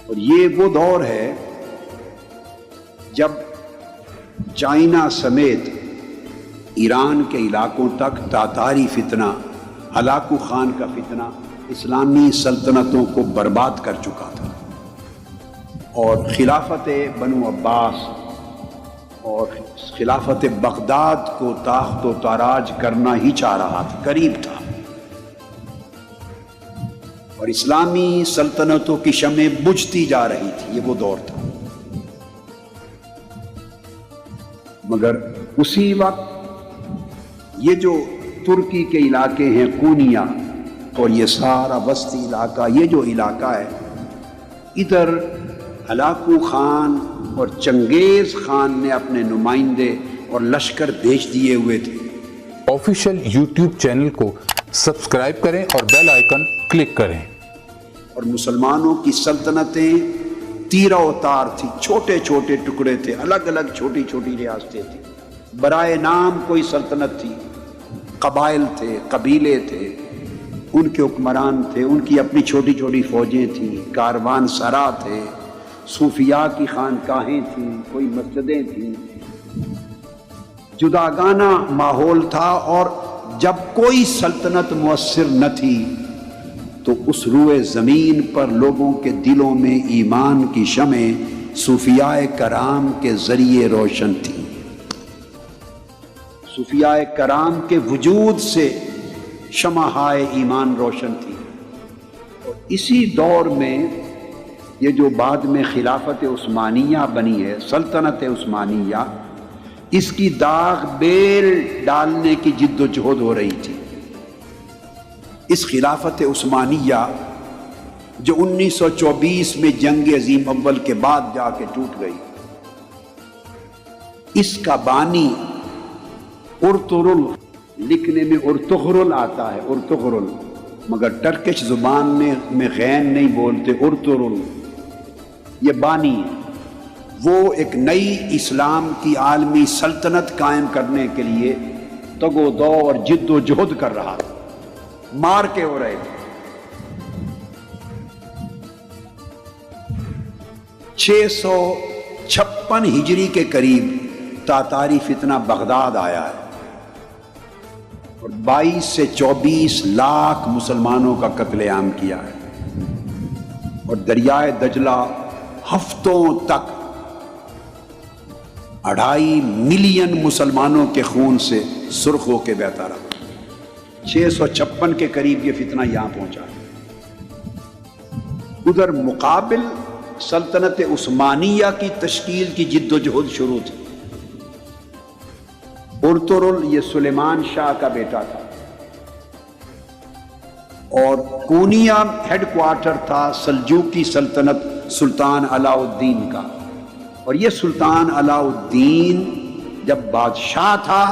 اور یہ وہ دور ہے جب چائنا سمیت ایران کے علاقوں تک تاتاری فتنہ، ہلاکو خان کا فتنہ اسلامی سلطنتوں کو برباد کر چکا تھا، اور خلافت بنو عباس اور خلافت بغداد کو تاخت و تاراج کرنا ہی چاہ رہا تھا، قریب تھا، اور اسلامی سلطنتوں کی شمع بجھتی جا رہی تھی۔ یہ وہ دور تھا، مگر اسی وقت یہ جو ترکی کے علاقے ہیں کونیا اور یہ سارا وسطی علاقہ، یہ جو علاقہ ہے، ادھر ہلاکو خان اور چنگیز خان نے اپنے نمائندے اور لشکر بھیج دیے ہوئے تھے۔ آفیشیل یوٹیوب چینل کو سبسکرائب کریں اور بیل آئیکن کلک کریں۔ اور مسلمانوں کی سلطنتیں تیرہ و تار تھی، چھوٹے چھوٹے ٹکڑے تھے، الگ الگ چھوٹی چھوٹی ریاستیں تھیں، برائے نام کوئی سلطنت تھی، قبائل تھے، قبیلے تھے، ان کے حکمران تھے، ان کی اپنی چھوٹی چھوٹی فوجیں تھیں، کاروان سرا تھے، صوفیاء کی خانقاہیں تھیں، کوئی مسجدیں تھیں، جداگانہ ماحول تھا۔ اور جب کوئی سلطنت مؤثر نہ تھی تو اس روئے زمین پر لوگوں کے دلوں میں ایمان کی شمع صوفیاء کرام کے ذریعے روشن تھی۔ صوفیاء کرام کے وجود سے شمعہائے ایمان روشن تھی، اور اسی دور میں یہ جو بعد میں خلافت عثمانیہ بنی ہے، سلطنت عثمانیہ، اس کی داغ بیل ڈالنے کی جد و جہد ہو رہی تھی۔ اس خلافت عثمانیہ جو 1924 میں جنگ عظیم اول کے بعد جا کے ٹوٹ گئی، اس کا بانی ارطغرل، لکھنے میں ارطغرل آتا ہے، ارطغرل، مگر ٹرکش زبان میں غین نہیں بولتے، ارطغرل، یہ بانی ہے۔ وہ ایک نئی اسلام کی عالمی سلطنت قائم کرنے کے لیے تگ و دو اور جد و جہد کر رہا تھا، مار کے ہو رہے تھے۔ 656 ہجری کے قریب تاتاری فتنہ بغداد آیا ہے، اور 22 سے 24 لاکھ مسلمانوں کا قتل عام کیا ہے، اور دریائے دجلہ ہفتوں تک 2.5 ملین مسلمانوں کے خون سے سرخ ہو کے بہتا رہا۔ 656 کے قریب یہ فتنہ یہاں پہنچا۔ ادھر مقابل سلطنت عثمانیہ کی تشکیل کی جد و جہد شروع تھی۔ ارطغرل یہ سلیمان شاہ کا بیٹا تھا، اور کونیا ہیڈ کوارٹر تھا سلجوقی سلطنت سلطان علاء الدین کا، اور یہ سلطان علاء الدین جب بادشاہ تھا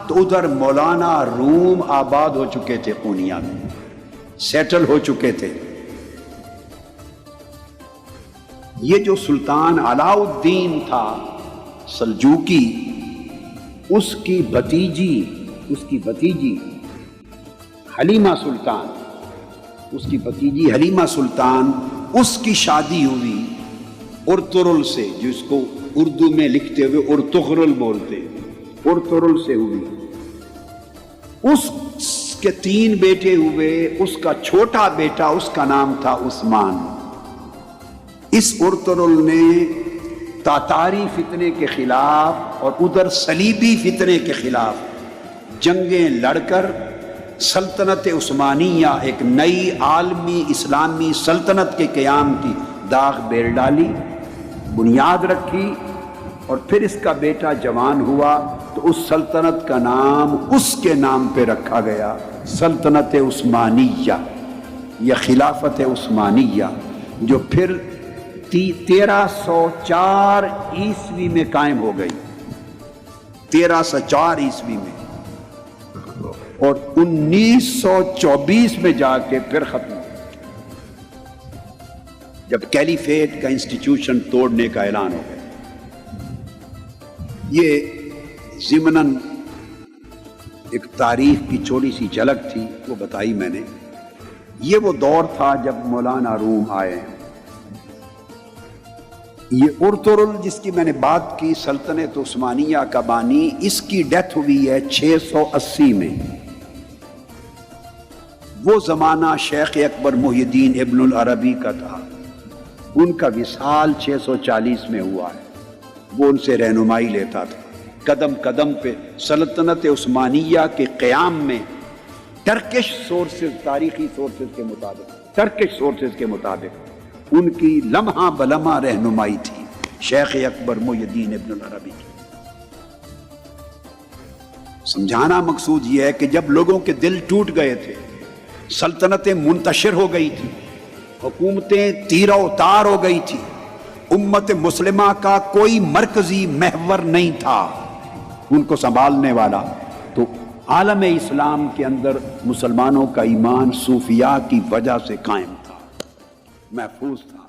تو ادھر مولانا روم آباد ہو چکے تھے، کونیا میں سیٹل ہو چکے تھے۔ یہ جو سلطان علاء الدین تھا سلجوقی، اس کی بھتیجی حلیمہ سلطان، اس کی شادی ہوئی ارطغرل سے، جس کو اردو میں لکھتے ہوئے ارطغرل بولتے، ارطغرل سے ہوئی۔ اس کے 3 بیٹے ہوئے، اس کا چھوٹا بیٹا، اس کا نام تھا عثمان۔ اس ارطغرل نے تاتاری فتنے کے خلاف اور ادھر صلیبی فتنے کے خلاف جنگیں لڑ کر سلطنت عثمانیہ، ایک نئی عالمی اسلامی سلطنت کے قیام کی داغ بیل ڈالی، بنیاد رکھی، اور پھر اس کا بیٹا جوان ہوا تو اس سلطنت کا نام اس کے نام پہ رکھا گیا، سلطنت عثمانیہ یا خلافت عثمانیہ، جو پھر 1304 عیسوی میں قائم ہو گئی، 1304 عیسوی میں، اور 1924 میں جا کے پھر ختم، جب کیلیفیٹ کا انسٹیٹیوشن توڑنے کا اعلان ہو گیا۔ یہ ضمناً ایک تاریخ کی چھوٹی سی جھلک تھی، وہ بتائی میں نے۔ یہ وہ دور تھا جب مولانا روم آئے، یہ ارطغرل جس کی میں نے بات کی سلطنت عثمانیہ کا بانی، اس کی ڈیتھ ہوئی ہے 680 میں۔ وہ زمانہ شیخ اکبر محی الدین ابن العربی کا تھا، ان کا وصال 640 میں ہوا ہے۔ وہ ان سے رہنمائی لیتا تھا قدم قدم پہ۔ سلطنت عثمانیہ کے قیام میں ٹرکش سورسز، تاریخی سورسز کے مطابق ان کی لمحہ بلمحہ رہنمائی تھی شیخ اکبر محی الدین ابن العربی کی۔ سمجھانا مقصود یہ ہے کہ جب لوگوں کے دل ٹوٹ گئے تھے، سلطنتیں منتشر ہو گئی تھی، حکومتیں تیرہ و تار ہو گئی تھی، امت مسلمہ کا کوئی مرکزی محور نہیں تھا ان کو سنبھالنے والا، تو عالم اسلام کے اندر مسلمانوں کا ایمان صوفیاء کی وجہ سے قائم تھا، محفوظ تھا۔